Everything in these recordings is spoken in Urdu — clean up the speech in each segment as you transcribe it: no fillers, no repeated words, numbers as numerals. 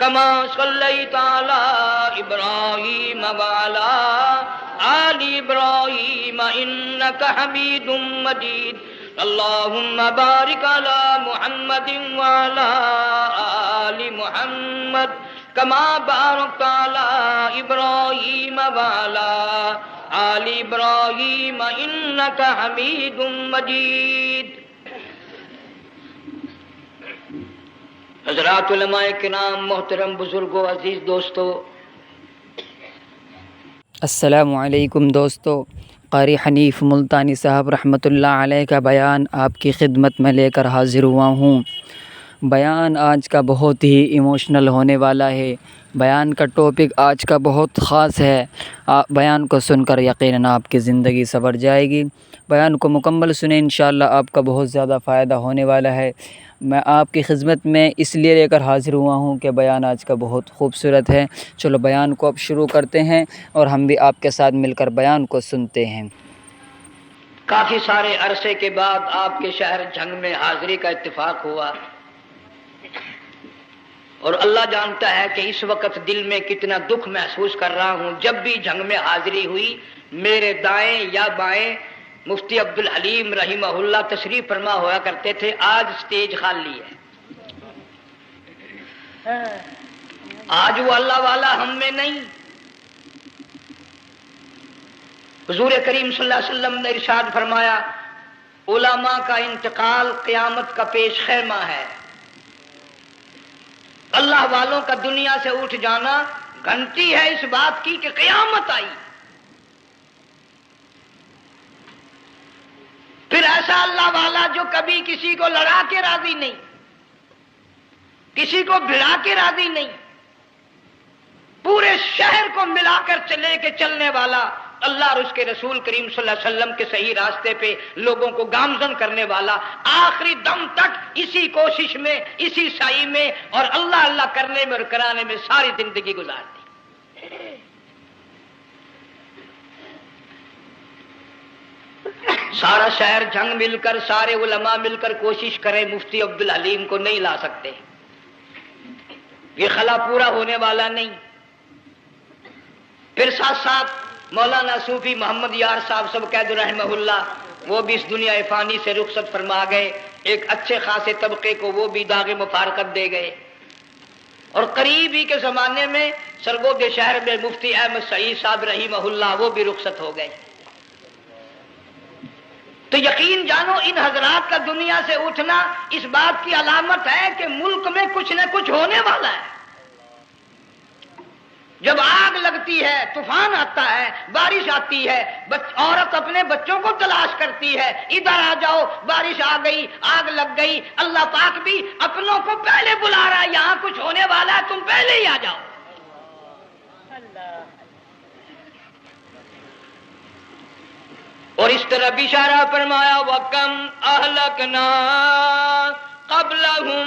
كما صليت على إبراهيم وعلى آل إبراهيم إنك حميد مجيد اللهم بارك على محمد وعلى آل محمد كما باركت على إبراهيم وعلى آل إبراهيم إنك حميد مجيد. حضرات علماء کرام، محترم بزرگوں، عزیز دوستو، السلام علیکم دوستو. قاری حنیف ملتانی صاحب رحمۃ اللہ علیہ کا بیان آپ کی خدمت میں لے کر حاضر ہوا ہوں. بیان آج کا بہت ہی ایموشنل ہونے والا ہے. بیان کا ٹاپک آج کا بہت خاص ہے. بیان کو سن کر یقیناً آپ کی زندگی سنور جائے گی. بیان کو مکمل سنیں، انشاءاللہ آپ کا بہت زیادہ فائدہ ہونے والا ہے. میں آپ کی خدمت میں اس لیے لے کر حاضر ہوا ہوں کہ بیان آج کا بہت خوبصورت ہے. چلو بیان کو اب شروع کرتے ہیں اور ہم بھی آپ کے ساتھ مل کر بیان کو سنتے ہیں. کافی سارے عرصے کے بعد آپ کے شہر جھنگ میں حاضری کا اتفاق ہوا، اور اللہ جانتا ہے کہ اس وقت دل میں کتنا دکھ محسوس کر رہا ہوں. جب بھی جھنگ میں حاضری ہوئی، میرے دائیں یا بائیں مفتی عبدالحلیم رحمہ اللہ تشریف فرما ہوا کرتے تھے. آج سٹیج خالی ہے. آج وہ اللہ والا ہم میں نہیں. حضور کریم صلی اللہ علیہ وسلم نے ارشاد فرمایا، علماء کا انتقال قیامت کا پیش خیمہ ہے. اللہ والوں کا دنیا سے اٹھ جانا گھنٹی ہے اس بات کی کہ قیامت آئی. پھر ایسا اللہ والا جو کبھی کسی کو لڑا کے راضی نہیں، کسی کو بھڑا کے راضی نہیں، پورے شہر کو ملا کر لے کے چلنے والا اللہ اور اس کے رسول کریم صلی اللہ علیہ وسلم کے صحیح راستے پہ لوگوں کو گامزن کرنے والا، آخری دم تک اسی کوشش میں، اسی سعی میں اور اللہ اللہ کرنے میں اور کرانے میں ساری زندگی گزار دی. سارا شہر جنگ مل کر، سارے علماء مل کر کوشش کریں، مفتی عبدالحلیم کو نہیں لا سکتے. یہ خلا پورا ہونے والا نہیں. پھر ساتھ ساتھ مولانا صوفی محمد یار صاحب سب قید رحمہ اللہ، وہ بھی اس دنیا فانی سے رخصت فرما گئے. ایک اچھے خاصے طبقے کو وہ بھی داغ مفارقت دے گئے. اور قریب ہی کے زمانے میں سرگود شہر میں مفتی احمد سعید صاحب رحمہ اللہ وہ بھی رخصت ہو گئے. تو یقین جانو ان حضرات کا دنیا سے اٹھنا اس بات کی علامت ہے کہ ملک میں کچھ نہ کچھ ہونے والا ہے. جب آگ لگتی ہے، طوفان آتا ہے، بارش آتی ہے، عورت اپنے بچوں کو تلاش کرتی ہے، ادھر آ جاؤ، بارش آ گئی، آگ لگ گئی. اللہ پاک بھی اپنوں کو پہلے بلا رہا ہے، یہاں کچھ ہونے والا ہے، تم پہلے ہی آ جاؤ. اور اس طرح اشارہ فرمایا، وَكَمْ أَهْلَكْنَا قَبْلَهُمْ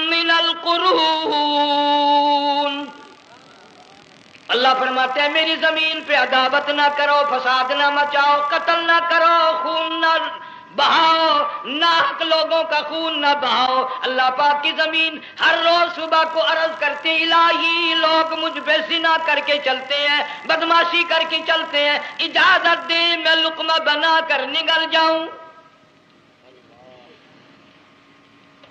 مِنَ الْقُرُونِ. اللہ فرماتے ہیں میری زمین پہ عداوت نہ کرو، فساد نہ مچاؤ، قتل نہ کرو، خون نہ بہاؤ، ناحق لوگوں کا خون نہ بہاؤ. اللہ پاک کی زمین ہر روز صبح کو عرض کرتی، الہی لوگ مجھ پہ زنا کر کے چلتے ہیں، بدماشی کر کے چلتے ہیں، اجازت دے میں لقمہ بنا کر نگل جاؤں.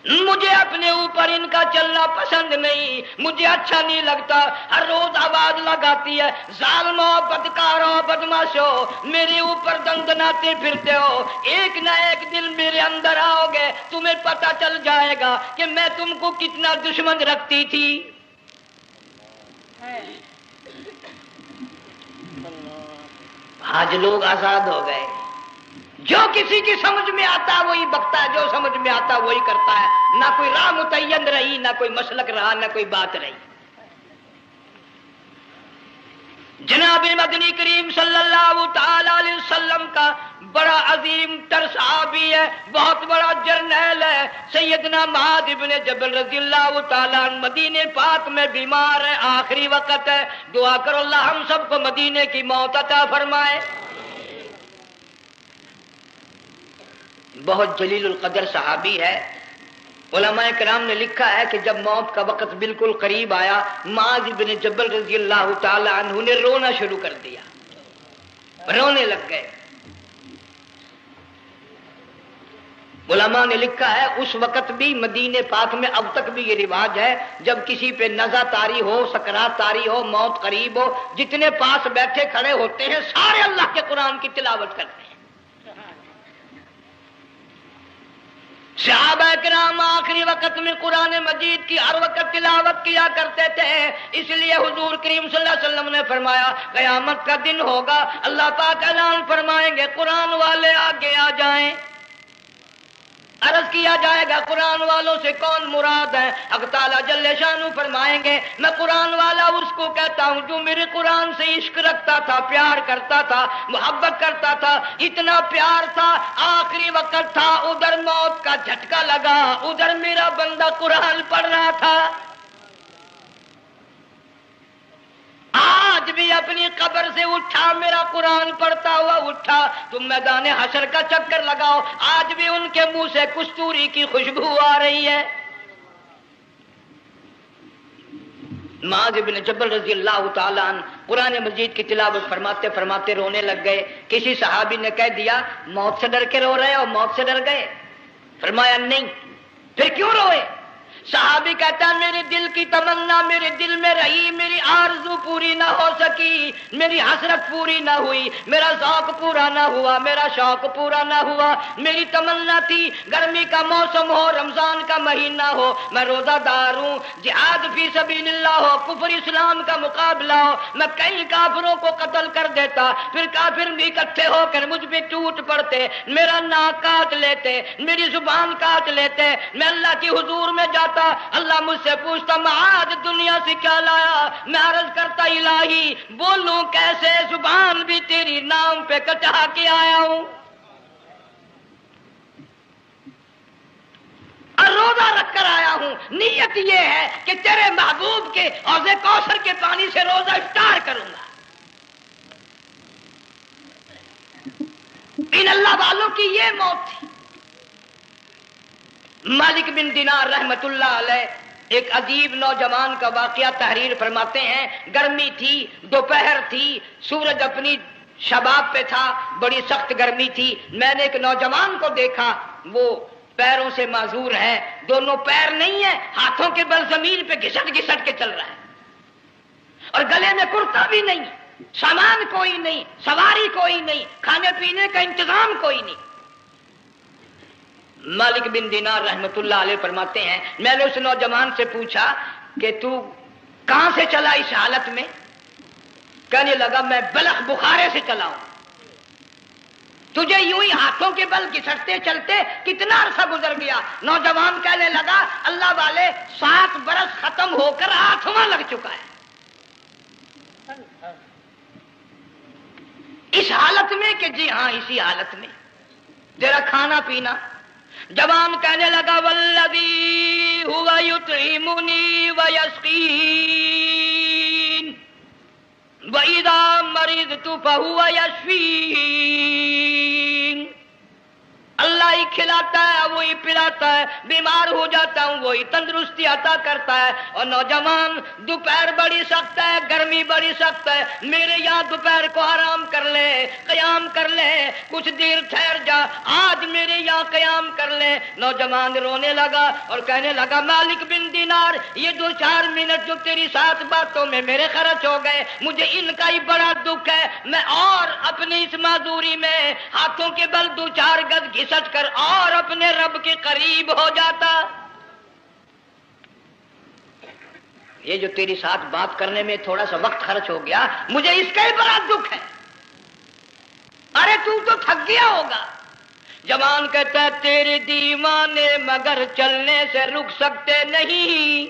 مجھے اپنے اوپر ان کا چلنا پسند نہیں، مجھے اچھا نہیں لگتا. ہر روز آواز لگاتی ہے، ظالمو، بدکارو، بدماشو، میرے اوپر دندناتے پھرتے ہو. ایک نہ ایک دن میرے اندر آؤ گے، تمہیں پتہ چل جائے گا کہ میں تم کو کتنا دشمن رکھتی تھی. آج لوگ آزاد ہو گئے. جو کسی کی سمجھ میں آتا ہے وہی بکتا ہے، جو سمجھ میں آتا ہے وہی کرتا ہے. نہ کوئی راہ متعین رہی، نہ کوئی مسلک رہا، نہ کوئی بات رہی. جناب مدنی کریم صلی اللہ تعالی علیہ وسلم کا بڑا عظیم تر صحابی ہے، بہت بڑا جرنیل ہے، سیدنا معاذ ابن جبل رضی اللہ تعالی عنہ مدینے پاک میں بیمار ہے، آخری وقت ہے. دعا کرو اللہ ہم سب کو مدینے کی موت عطا فرمائے. بہت جلیل القدر صحابی ہے. علماء کرام نے لکھا ہے کہ جب موت کا وقت بالکل قریب آیا، معاذ بن جبل رضی اللہ تعالی عنہ نے رونا شروع کر دیا، رونے لگ گئے۔ علماء نے لکھا ہے اس وقت بھی مدینے پاک میں اب تک بھی یہ رواج ہے، جب کسی پہ نزع طاری ہو، سکرات طاری ہو، موت قریب ہو، جتنے پاس بیٹھے کھڑے ہوتے ہیں سارے اللہ کے قرآن کی تلاوت کرتے ہیں۔ صحابہ کرام آخری وقت میں قرآن مجید کی ہر وقت تلاوت کیا کرتے تھے، اس لیے حضور کریم صلی اللہ علیہ وسلم نے فرمایا قیامت کا دن ہوگا، اللہ پاک اعلان فرمائیں گے قرآن والے آگے آ جائیں۔ عرض کیا جائے گا قرآن والوں سے کون مراد ہے؟ حق تعالیٰ جل شانہ فرمائیں گے میں قرآن والا اس کو کہتا ہوں جو میرے قرآن سے عشق رکھتا تھا، پیار کرتا تھا، محبت کرتا تھا، اتنا پیار تھا آخری وقت تھا، ادھر موت کا جھٹکا لگا، ادھر میرا بندہ قرآن پڑھ رہا تھا، آج بھی اپنی قبر سے اٹھا، میرا قرآن پڑھتا ہوا اٹھا، تم میدان حشر کا چکر لگاؤ، آج بھی ان کے منہ سے کستوری کی خوشبو آ رہی ہے۔ معاذ بن جبل رضی اللہ تعالیٰ عنہ قرآن مجید کی تلاوت فرماتے فرماتے رونے لگ گئے۔ کسی صحابی نے کہہ دیا موت سے ڈر کے رو رہے ہو، موت سے ڈر گئے؟ فرمایا نہیں۔ پھر کیوں روئے؟ صحابی کہتا ہے میرے دل کی تمنا میرے دل میں رہی، میری آرزو پوری نہ ہو سکی، میری حسرت پوری نہ ہوئی، میرا ذوق پورا نہ ہوا، میرا شوق پورا نہ ہوا۔ میری تمنا تھی گرمی کا موسم ہو، رمضان کا مہینہ ہو، میں روزہ دار ہوں، جہاد فی سبیل اللہ ہو، کفر اسلام کا مقابلہ ہو، میں کئی کافروں کو قتل کر دیتا، پھر کافر بھی اکٹھے ہو کر مجھ پہ ٹوٹ پڑتے، میرا ناک کاٹ لیتے، میری زبان کاٹ لیتے، میں اللہ کی حضور میں جاتا، اللہ مجھ سے پوچھتا معاذ دنیا سے کیا لایا؟ میں عرض کرتا الہی بولوں کیسے، زبان بھی تیری نام پہ کٹا کے آیا ہوں، اور روزہ رکھ کر آیا ہوں، نیت یہ ہے کہ تیرے محبوب کے حوض کوثر کے پانی سے روزہ افطار کروں گا۔ ان اللہ والوں کی یہ موت تھی۔ مالک بن دینار رحمت اللہ علیہ ایک عجیب نوجوان کا واقعہ تحریر فرماتے ہیں۔ گرمی تھی، دوپہر تھی، سورج اپنی شباب پہ تھا، بڑی سخت گرمی تھی۔ میں نے ایک نوجوان کو دیکھا، وہ پیروں سے معذور ہے، دونوں پیر نہیں ہیں، ہاتھوں کے بل زمین پہ گھسٹ گھسٹ کے چل رہا ہے، اور گلے میں کرتا بھی نہیں، سامان کوئی نہیں، سواری کوئی نہیں، کھانے پینے کا انتظام کوئی نہیں۔ مالک بن دینار رحمت اللہ علیہ فرماتے ہیں میں نے اس نوجوان سے پوچھا کہ تو کہاں سے چلا اس حالت میں؟ کہنے لگا میں بلخ بخارے سے چلا ہوں۔ تجھے یوں ہی ہاتھوں کے بل گھسٹتے چلتے کتنا عرصہ گزر گیا؟ نوجوان کہنے لگا اللہ والے 7 برس ختم ہو کر 8واں لگ چکا ہے۔ اس حالت میں کہ جی ہاں اسی حالت میں تیرا کھانا پینا۔ جوان کہنے لگا والذی ہوا یطعمنی ویسقین وَإِذَا مَرِضْتُ فَهُوَ يَشْفِينِ، اللہ ہی کھلاتا ہے وہی پلاتا ہے، بیمار ہو جاتا ہوں وہی تندرستی عطا کرتا ہے۔ اور نوجوان دوپہر بڑی سخت ہے، گرمی بڑی سخت ہے، میرے یہاں دوپہر کو آرام کر لے، قیام کر لے، کچھ دیر ٹھہر جا، آج میرے یہاں قیام کر لے۔ نوجوان رونے لگا اور کہنے لگا مالک بن دینار یہ 2-4 منٹ جو تیری ساتھ باتوں میں میرے خرچ ہو گئے، مجھے ان کا ہی بڑا دکھ ہے، میں اور اپنی اس معذوری میں ہاتھوں کے بل 2-4 گز گھسٹ کر اور اپنے رب کے قریب ہو جاتا۔ یہ جو تیری ساتھ بات کرنے میں تھوڑا سا وقت خرچ ہو گیا، مجھے اس کا ہی بڑا دکھ ہے۔ ارے تو تھک گیا ہوگا۔ جوان کہتا ہے تیرے دیوانے مگر چلنے سے رک سکتے نہیں،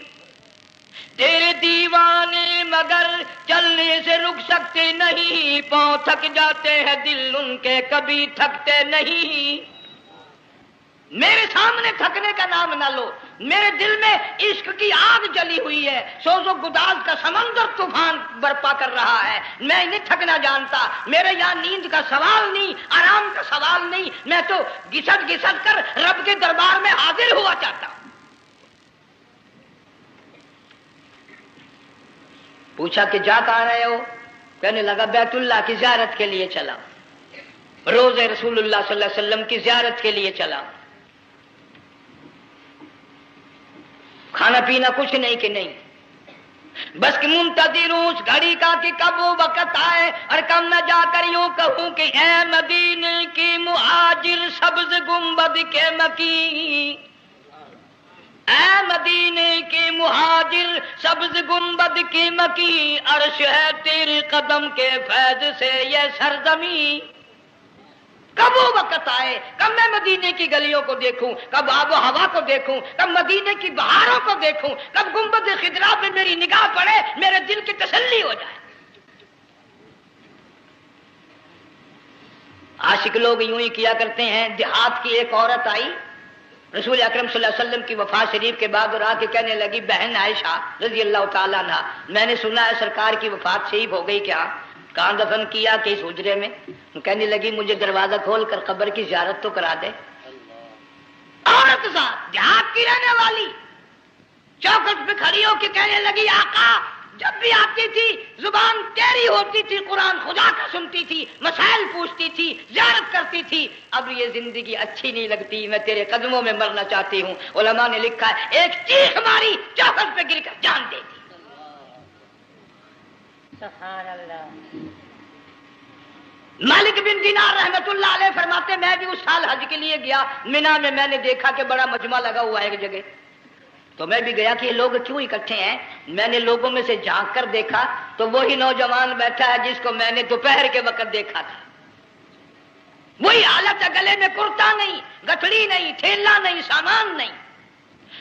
تیرے دیوانے مگر چلنے سے رک سکتے نہیں، پاؤں تھک جاتے ہیں دل ان کے کبھی تھکتے نہیں۔ میرے سامنے تھکنے کا نام نہ لو، میرے دل میں عشق کی آگ جلی ہوئی ہے، سوز و گداز کا سمندر طوفان برپا کر رہا ہے، میں نہیں تھکنا جانتا، میرے یہاں نیند کا سوال نہیں، آرام کا سوال نہیں، میں تو گھسٹ گھسٹ کر رب کے دربار میں حاضر ہوا چاہتا ہوں۔ پوچھا کہ جا کہاں رہے ہو؟ کہنے لگا بیت اللہ کی زیارت کے لیے چلا، روزے رسول اللہ صلی اللہ علیہ وسلم کی زیارت کے لیے چلا۔ کھانا پینا کچھ نہیں کہ نہیں، بس کہ منتظر ہوں اس گھڑی کا کہ کب وہ وقت آئے اور کب میں جا کر یوں کہوں کہ اے مدینے کی مہاجر سبز گنبد کے مکی، اے مدینے کی مہاجر سبز گنبد کی مکی، عرش ہے تیرے قدم کے فیض سے یہ سرزمین۔ کب وہ وقت آئے، کب میں مدینے کی گلیوں کو دیکھوں، کب آب و ہوا کو دیکھوں، کب مدینے کی بہاروں کو دیکھوں، کب گنبد خضرا پہ میری نگاہ پڑے، میرے دل کی تسلی ہو جائے۔ عاشق لوگ یوں ہی کیا کرتے ہیں۔ دیہات کی ایک عورت آئی رسول اکرم صلی اللہ علیہ وسلم کی وفات شریف کے بعد اور آ کے کہنے لگی بہن عائشہ رضی اللہ تعالیٰ عنہ، میں نے سنا ہے سرکار کی وفات شریف ہو گئی، کیا کہاں دفن کیا کہ اس حجرے میں؟ کہنے لگی مجھے دروازہ کھول کر قبر کی زیارت تو کرا دے۔ عورت صاحب دیہات کی رہنے والی چوکھٹ پہ کھڑی ہو کے کہنے لگی آقا جب بھی آتی تھی زبان تیری ہوتی تھی، قرآن خدا کا سنتی تھی، مسائل پوچھتی تھی، زیارت کرتی تھی، اب یہ زندگی اچھی نہیں لگتی، میں تیرے قدموں میں مرنا چاہتی ہوں۔ علماء نے لکھا ہے ایک چیخ ماری، چوکھٹ پہ گر کر جان دے دی۔ سبحان اللہ۔ مالک بن دینار رحمت اللہ علیہ فرماتے میں بھی اس سال حج کے لیے گیا، مینا میں میں نے دیکھا کہ بڑا مجمع لگا ہوا ہے ایک جگہ، تو میں بھی گیا کہ یہ لوگ کیوں اکٹھے ہیں۔ میں نے لوگوں میں سے جھانک کر دیکھا تو وہی نوجوان بیٹھا ہے جس کو میں نے دوپہر کے وقت دیکھا تھا، وہی حالت ہے، گلے میں کرتا نہیں، گٹھڑی نہیں، تھیلا نہیں، سامان نہیں،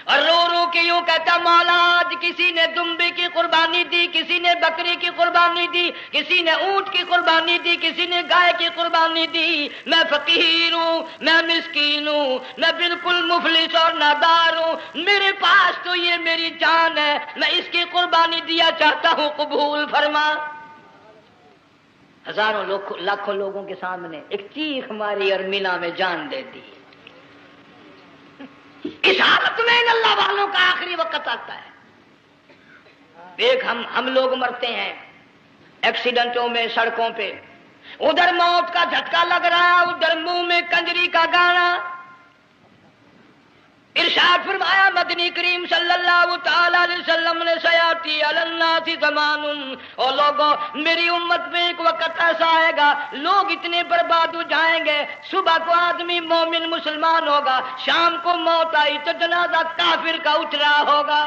اور رو رو کے یوں کہتا مولا آج کسی نے دمبے کی قربانی دی، کسی نے بکری کی قربانی دی، کسی نے اونٹ کی قربانی دی، کسی نے گائے کی قربانی دی، میں فقیر ہوں، میں مسکین ہوں، میں بالکل مفلس اور نادار ہوں، میرے پاس تو یہ میری جان ہے، میں اس کی قربانی دیا چاہتا ہوں، قبول فرما۔ ہزاروں لاکھوں لوگوں کے سامنے ایک چیخ ماری اور مینا میں جان دے دی۔ اس حالت میں ان اللہ والوں کا آخری وقت آتا ہے۔ ایک ہم لوگ مرتے ہیں ایکسیڈنٹوں میں، سڑکوں پہ، ادھر موت کا جھٹکا لگ رہا ہے، ادھر منہ میں کنجری کا گانا۔ ارشاد فرمایا مدنی کریم صلی اللہ تعالی علیہ وسلم نے سیاتی علی الناس زمان، اور لوگوں میری امت میں ایک وقت ایسا آئے گا لوگ اتنے برباد ہو جائیں گے، صبح کو آدمی مومن مسلمان ہوگا، شام کو موت آئی تو جنازہ کافر کا اٹھ رہا ہوگا۔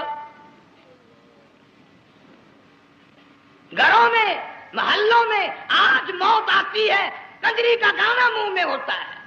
گھروں میں، محلوں میں آج موت آتی ہے، کنجری کا گانا منہ میں ہوتا ہے،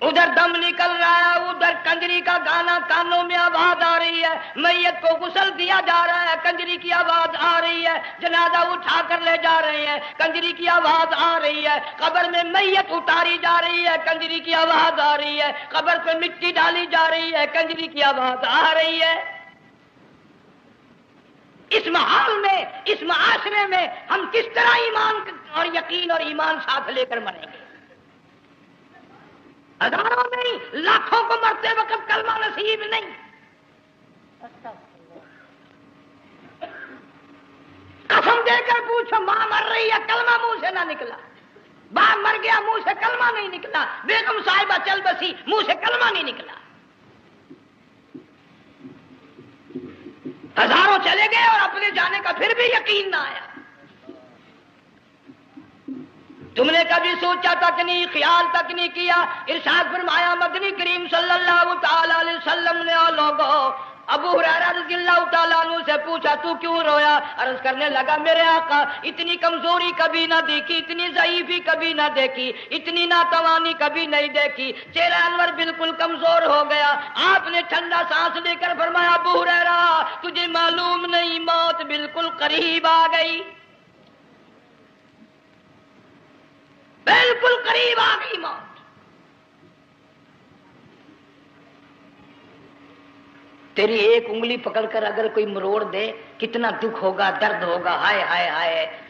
ادھر دم نکل رہا ہے، ادھر کنجری کا گانا کانوں میں آواز آ رہی ہے، میت کو غسل دیا جا رہا ہے، کنجری کی آواز آ رہی ہے، جنازہ اٹھا کر لے جا رہے ہیں، کنجری کی آواز آ رہی ہے، قبر میں میت اتاری جا رہی ہے، کنجری کی آواز آ رہی ہے، قبر پہ مٹی ڈالی جا رہی ہے، کنجری کی آواز آ رہی ہے۔ اس ماحول میں، اس معاشرے میں ہم کس طرح ایمان اور یقین اور ایمان ساتھ لے کر مریں گے؟ ہزاروں نہیں لاکھوں کو مرتے وقت کلمہ نصیب نہیں۔ قسم دے کر پوچھو ماں مر رہی ہے کلمہ منہ سے نہ نکلا، باپ مر گیا منہ سے کلمہ نہیں نکلا، بیگم صاحبہ چل بسی منہ سے کلمہ نہیں نکلا، ہزاروں چلے گئے اور اپنے جانے کا پھر بھی یقین نہ آیا۔ تم نے کبھی سوچا تک نہیں، خیال تک نہیں کیا۔ ارشاد فرمایا مدنی کریم صلی اللہ تعالی علیہ وسلم نے اور لوگوں ابو ہریرہ رضی اللہ تعالیٰ عنہ سے پوچھا تو کیوں رویا؟ عرض کرنے لگا میرے آقا اتنی کمزوری کبھی نہ دیکھی، اتنی ضعیفی کبھی نہ دیکھی، اتنی ناتوانی کبھی نہیں دیکھی، چہرہ انور بالکل کمزور ہو گیا۔ آپ نے ٹھنڈا سانس لے کر فرمایا ابو ہریرہ تجھے معلوم نہیں موت بالکل قریب آ گئی، بالکل قریب آ گئی موت۔ تیری ایک انگلی پکڑ کر اگر کوئی مروڑ دے کتنا دکھ ہوگا، درد ہوگا، ہائے ہائے ہائے۔